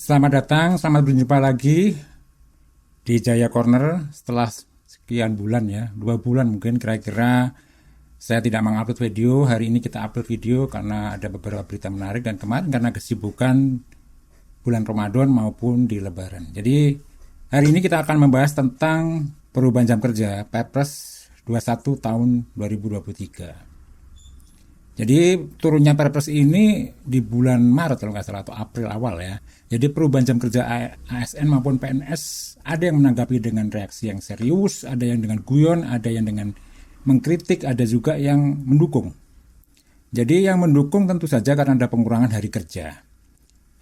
Selamat datang, selamat berjumpa lagi di Jaya Corner setelah sekian bulan ya, 2 bulan mungkin kira-kira saya tidak mengupload video. Hari ini kita upload video karena ada beberapa berita menarik dan kemarin karena kesibukan bulan Ramadan maupun di Lebaran. Jadi hari ini kita akan membahas tentang perubahan jam kerja Perpres 21 tahun 2023. Jadi turunnya Perpres ini di bulan Maret kalau nggak salah atau April awal ya. Jadi perubahan jam kerja ASN maupun PNS ada yang menanggapi dengan reaksi yang serius, ada yang dengan guyon, ada yang dengan mengkritik, ada juga yang mendukung. Jadi yang mendukung tentu saja karena ada pengurangan hari kerja.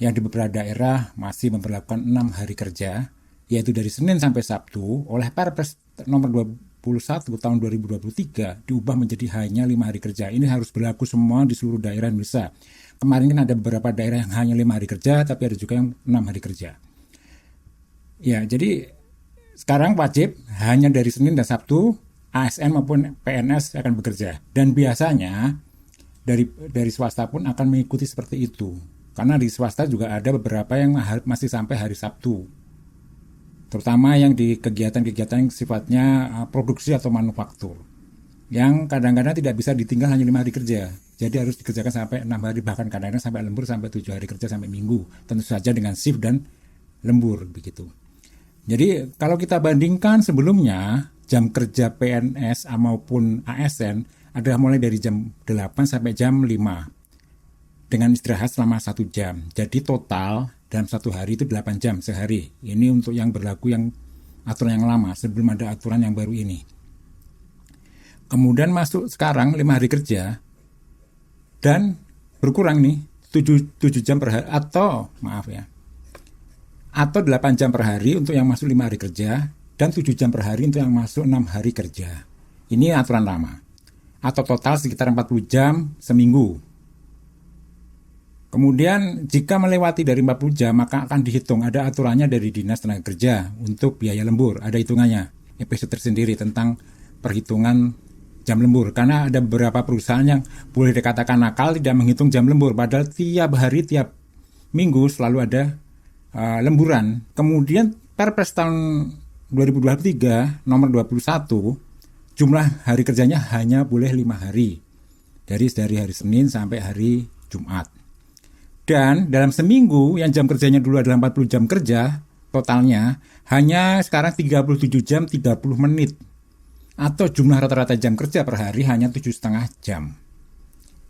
Yang di beberapa daerah masih memperlakukan 6 hari kerja, yaitu dari Senin sampai Sabtu, oleh Perpres nomor 21 tahun 2023 diubah menjadi hanya 5 hari kerja. Ini harus berlaku semua di seluruh daerah Indonesia. Kemarin kan ada beberapa daerah yang hanya 5 hari kerja, tapi ada juga yang 6 hari kerja. Ya, jadi sekarang wajib hanya dari Senin dan Sabtu, ASN maupun PNS akan bekerja. Dan biasanya dari swasta pun akan mengikuti seperti itu. Karena di swasta juga ada beberapa yang masih sampai hari Sabtu. Terutama yang di kegiatan-kegiatan yang sifatnya produksi atau manufaktur. Yang kadang-kadang tidak bisa ditinggal hanya 5 hari kerja. Jadi harus dikerjakan sampai 6 hari, bahkan kadang-kadang sampai lembur sampai 7 hari kerja sampai minggu. Tentu saja dengan shift dan lembur begitu. Jadi kalau kita bandingkan sebelumnya, jam kerja PNS maupun ASN adalah mulai dari jam 8 sampai jam 5. Dengan istirahat selama 1 jam. Jadi total dalam 1 hari itu 8 jam sehari. Ini untuk yang berlaku yang aturan yang lama sebelum ada aturan yang baru ini. Kemudian masuk sekarang 5 hari kerja dan berkurang nih 7 jam per hari atau 8 jam per hari untuk yang masuk 5 hari kerja dan 7 jam per hari untuk yang masuk 6 hari kerja. Ini aturan lama. Atau total sekitar 40 jam seminggu. Kemudian jika melewati dari 40 jam maka akan dihitung, ada aturannya dari Dinas Tenaga Kerja untuk biaya lembur, ada hitungannya, episode tersendiri tentang perhitungan jam lembur. Karena ada beberapa perusahaan yang boleh dikatakan nakal tidak menghitung jam lembur, padahal tiap hari, tiap minggu selalu ada lemburan. Kemudian Perpres tahun 2023 nomor 21 jumlah hari kerjanya hanya boleh 5 hari, dari hari Senin sampai hari Jumat. Dan dalam seminggu yang jam kerjanya dulu adalah 40 jam kerja, totalnya hanya sekarang 37 jam 30 menit. Atau jumlah rata-rata jam kerja per hari hanya 7,5 jam.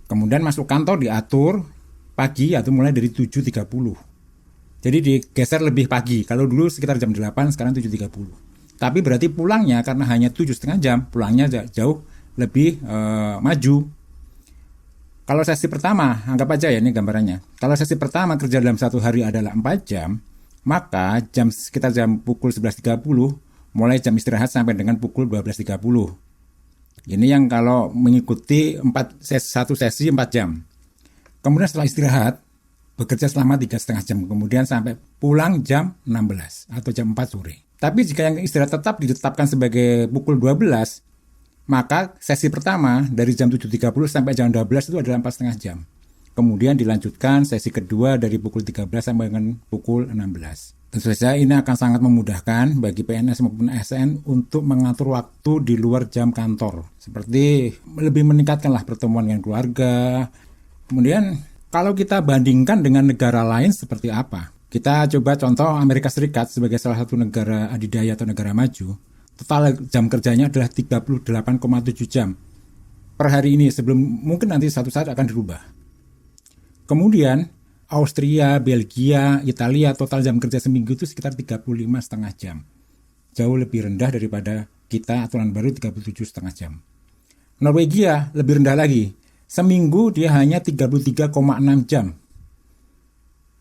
Kemudian masuk kantor diatur pagi atau mulai dari 7.30. Jadi digeser lebih pagi. Kalau dulu sekitar jam 8, sekarang 7.30. Tapi berarti pulangnya karena hanya 7,5 jam, pulangnya jauh lebih maju. Kalau sesi pertama, anggap aja ya ini gambarannya. Kalau sesi pertama kerja dalam 1 hari adalah 4 jam, maka sekitar jam pukul 11.30, mulai jam istirahat sampai dengan pukul 12.30. Ini yang kalau mengikuti 1 sesi 4 jam. Kemudian setelah istirahat, bekerja selama 3,5 jam. Kemudian sampai pulang jam 16 atau jam 4 sore. Tapi jika yang istirahat tetap ditetapkan sebagai pukul 12, maka sesi pertama dari jam 7.30 sampai jam 12 itu adalah 4,5 jam. Kemudian dilanjutkan sesi kedua dari pukul 13 sampai dengan pukul 16. Tentu saja ini akan sangat memudahkan bagi PNS maupun ASN untuk mengatur waktu di luar jam kantor. Seperti lebih meningkatkanlah pertemuan dengan keluarga. Kemudian kalau kita bandingkan dengan negara lain seperti apa? Kita coba contoh Amerika Serikat sebagai salah satu negara adidaya atau negara maju. Total jam kerjanya adalah 38,7 jam per hari ini, sebelum mungkin nanti satu saat akan dirubah. Kemudian Austria, Belgia, Italia total jam kerja seminggu itu sekitar 35,5 jam. Jauh lebih rendah daripada kita, aturan baru 37,5 jam. Norwegia lebih rendah lagi. Seminggu dia hanya 33,6 jam.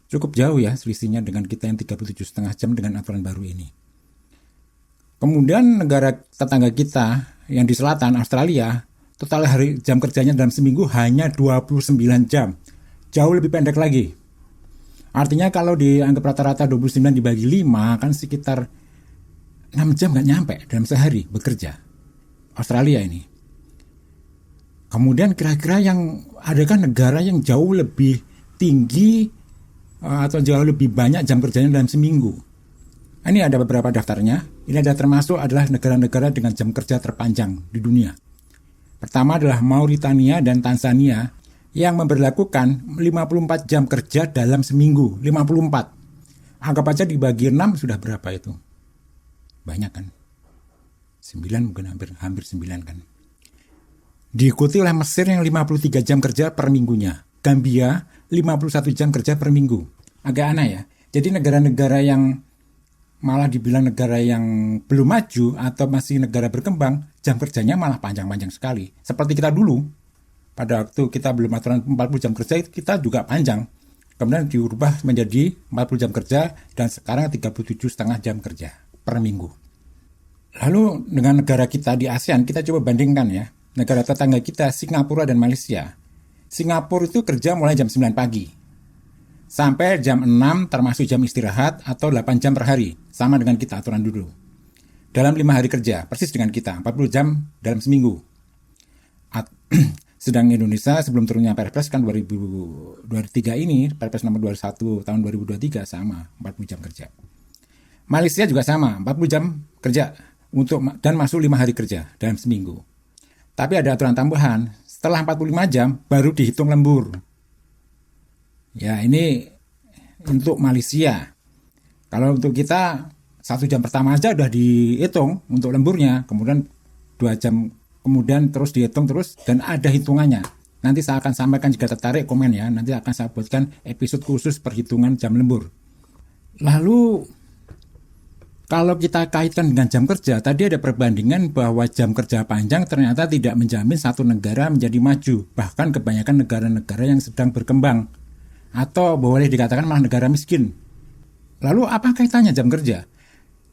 Cukup jauh ya selisihnya dengan kita yang 37,5 jam dengan aturan baru ini. Kemudian negara tetangga kita yang di selatan, Australia, total hari jam kerjanya dalam seminggu hanya 29 jam. Jauh lebih pendek lagi. Artinya kalau dianggap rata-rata 29 dibagi 5 kan sekitar 6 jam nggak nyampe dalam sehari bekerja. Australia ini. Kemudian kira-kira yang adakah negara yang jauh lebih tinggi atau jauh lebih banyak jam kerjanya dalam seminggu. Ini ada beberapa daftarnya. Ini ada termasuk adalah negara-negara dengan jam kerja terpanjang di dunia. Pertama adalah Mauritania dan Tanzania yang memberlakukan 54 jam kerja dalam seminggu. 54. Anggap aja dibagi 6 sudah berapa itu? Banyak kan? 9 mungkin hampir 9 kan. Diikuti oleh Mesir yang 53 jam kerja per minggunya. Gambia 51 jam kerja per minggu. Agak aneh ya. Jadi negara-negara yang malah dibilang negara yang belum maju atau masih negara berkembang, jam kerjanya malah panjang-panjang sekali. Seperti kita dulu, pada waktu kita belum aturan 40 jam kerja, kita juga panjang. Kemudian diubah menjadi 40 jam kerja dan sekarang 37,5 jam kerja per minggu. Lalu dengan negara kita di ASEAN, kita coba bandingkan ya. Negara tetangga kita, Singapura dan Malaysia. Singapura itu kerja mulai jam 9 pagi. Sampai jam 6 termasuk jam istirahat atau 8 jam per hari. Sama dengan kita aturan dulu. Dalam 5 hari kerja, persis dengan kita, 40 jam dalam seminggu. Sedang Indonesia sebelum turunnya Perpres kan 2023 ini, Perpres nomor 21 tahun 2023 sama, 40 jam kerja. Malaysia juga sama, 40 jam kerja dan masuk 5 hari kerja dalam seminggu. Tapi ada aturan tambahan, setelah 45 jam baru dihitung lembur. Ya ini untuk Malaysia. Kalau untuk kita 1 jam pertama aja udah dihitung untuk lemburnya, kemudian 2 jam kemudian terus dihitung terus dan ada hitungannya. Nanti saya akan sampaikan jika tertarik komen ya, nanti akan saya buatkan episode khusus perhitungan jam lembur. Lalu kalau kita kaitkan dengan jam kerja, tadi ada perbandingan bahwa jam kerja panjang ternyata tidak menjamin satu negara menjadi maju, bahkan kebanyakan negara-negara yang sedang berkembang, atau boleh dikatakan malah negara miskin. Lalu apa kaitannya jam kerja?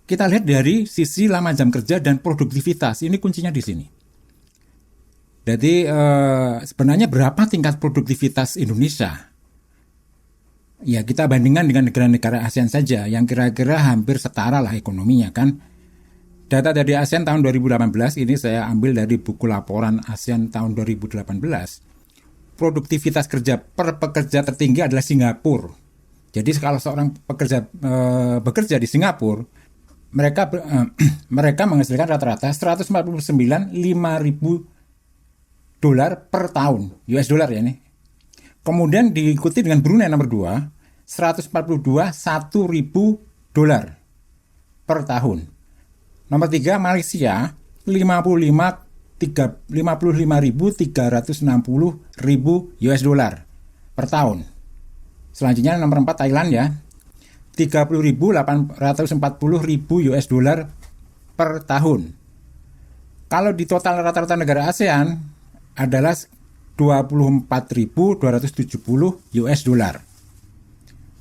Kita lihat dari sisi lama jam kerja dan produktivitas, ini kuncinya di sini. Jadi sebenarnya berapa tingkat produktivitas Indonesia? Ya kita bandingkan dengan negara-negara ASEAN saja yang kira-kira hampir setara lah ekonominya kan. Data dari ASEAN tahun 2018 ini saya ambil dari buku laporan ASEAN tahun 2018. Produktivitas kerja per pekerja tertinggi adalah Singapura. Jadi kalau seorang pekerja bekerja di Singapura, mereka menghasilkan rata-rata 149.500 dolar per tahun, US dollar ya ini. Kemudian diikuti dengan Brunei nomor 2, 142.100 dolar per tahun. Nomor 3 Malaysia 55.360.000 US dollar per tahun. Selanjutnya nomor 4 Thailand ya. 30.840.000 US dollar per tahun. Kalau di total rata-rata negara ASEAN adalah 24.270 US dollar.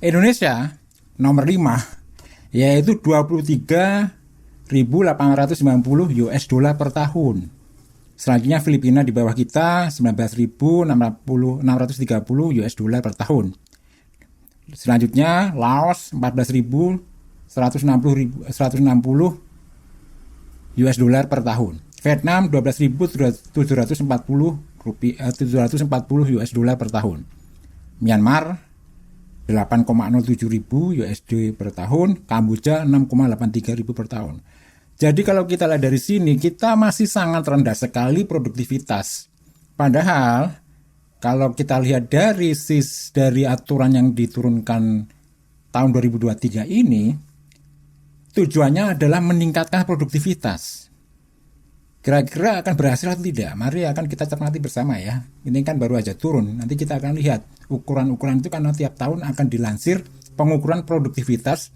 Indonesia nomor 5 yaitu 23.890 US dollar per tahun. Selanjutnya Filipina di bawah kita 19.630 US dollar per tahun. Selanjutnya Laos 14.160 US dollar per tahun. Vietnam 12.740 US dollar per tahun. Myanmar 8,07 ribu USD per tahun, Kamboja 6,83 ribu per tahun. Jadi kalau kita lihat dari sini, kita masih sangat rendah sekali produktivitas. Padahal kalau kita lihat dari aturan yang diturunkan tahun 2023 ini, tujuannya adalah meningkatkan produktivitas. Kira-kira akan berhasil atau tidak? Mari akan kita cermati bersama ya. Ini kan baru aja turun. Nanti kita akan lihat ukuran-ukuran itu karena tiap tahun akan dilansir pengukuran produktivitas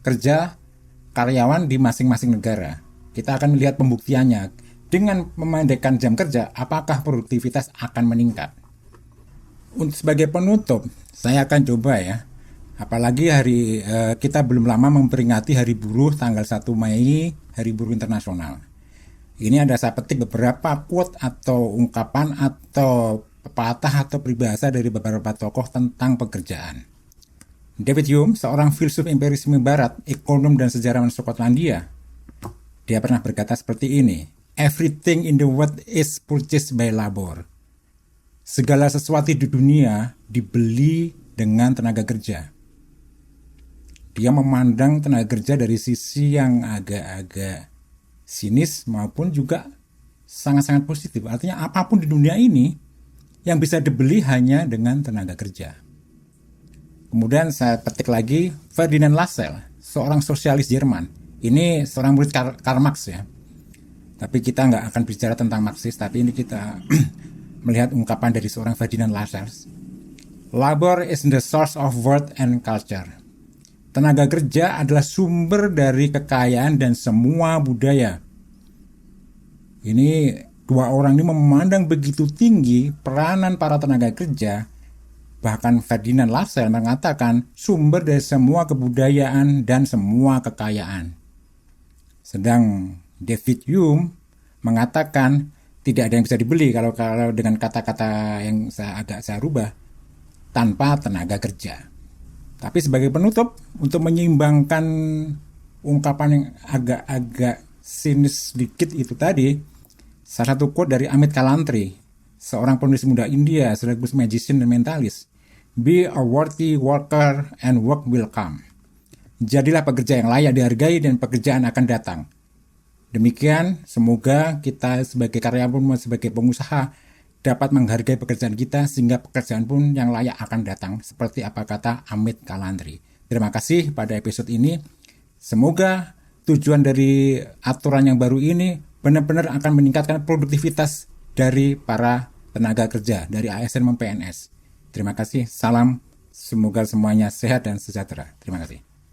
kerja karyawan di masing-masing negara. Kita akan melihat pembuktiannya. Dengan memendekkan jam kerja, apakah produktivitas akan meningkat? Untuk sebagai penutup, saya akan coba ya. Apalagi kita belum lama memperingati Hari Buruh tanggal 1 Mei, Hari Buruh Internasional. Ini ada saya petik beberapa quote atau ungkapan atau pepatah atau peribahasa dari beberapa tokoh tentang pekerjaan. David Hume, seorang filsuf empirisme barat, ekonom dan sejarawan Skotlandia, dia pernah berkata seperti ini, "Everything in the world is purchased by labor." Segala sesuatu di dunia dibeli dengan tenaga kerja. Dia memandang tenaga kerja dari sisi yang agak-agak sinis maupun juga sangat-sangat positif. Artinya apapun di dunia ini yang bisa dibeli hanya dengan tenaga kerja. Kemudian saya petik lagi Ferdinand Lassalle, seorang sosialis Jerman. Ini seorang murid Karl Marx ya. Tapi kita nggak akan bicara tentang Marxis, tapi ini kita melihat ungkapan dari seorang Ferdinand Lassalle. Labor is the source of worth and culture. Tenaga kerja adalah sumber dari kekayaan dan semua budaya. Ini dua orang ini memandang begitu tinggi peranan para tenaga kerja. Bahkan Ferdinand Lassalle mengatakan sumber dari semua kebudayaan dan semua kekayaan. Sedang David Hume mengatakan tidak ada yang bisa dibeli kalau dengan kata-kata yang saya rubah, tanpa tenaga kerja. Tapi sebagai penutup, untuk menyeimbangkan ungkapan yang agak-agak sinis sedikit itu tadi, salah satu quote dari Amit Kalantri, seorang penulis muda India, sekaligus magician dan mentalis. Be a worthy worker and work will come. Jadilah pekerja yang layak dihargai dan pekerjaan akan datang. Demikian, semoga kita sebagai karyawan, sebagai pengusaha dapat menghargai pekerjaan kita sehingga pekerjaan pun yang layak akan datang, seperti apa kata Amit Kalantri. Terima kasih pada episode ini. Semoga tujuan dari aturan yang baru ini benar-benar akan meningkatkan produktivitas dari para tenaga kerja, dari ASN maupun PNS. Terima kasih, salam, semoga semuanya sehat dan sejahtera. Terima kasih.